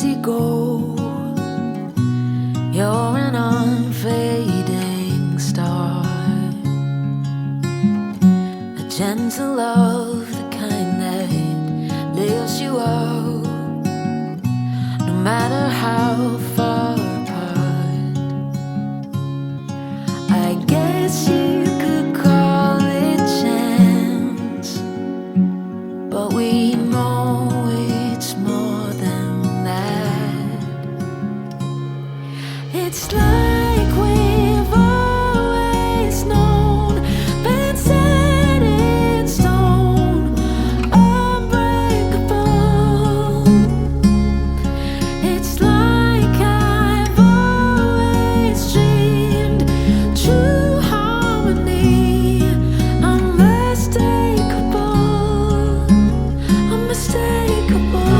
easy go. You're an unfading star, a gentle love, the kind that lifts you up, no matter how far apart. I guess you could call it chance, but we know it's more than that. It's like we've always known, been set in stone, unbreakable. It's like I've always dreamed, true harmony, unmistakable, unmistakable.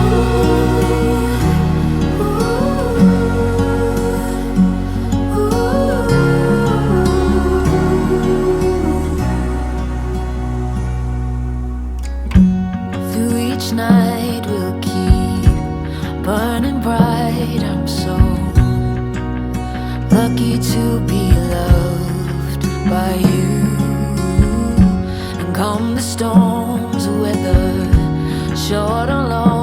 Through each night we'll keep burning bright. I'm so lucky to be loved by you. And come the storms, whether short or long,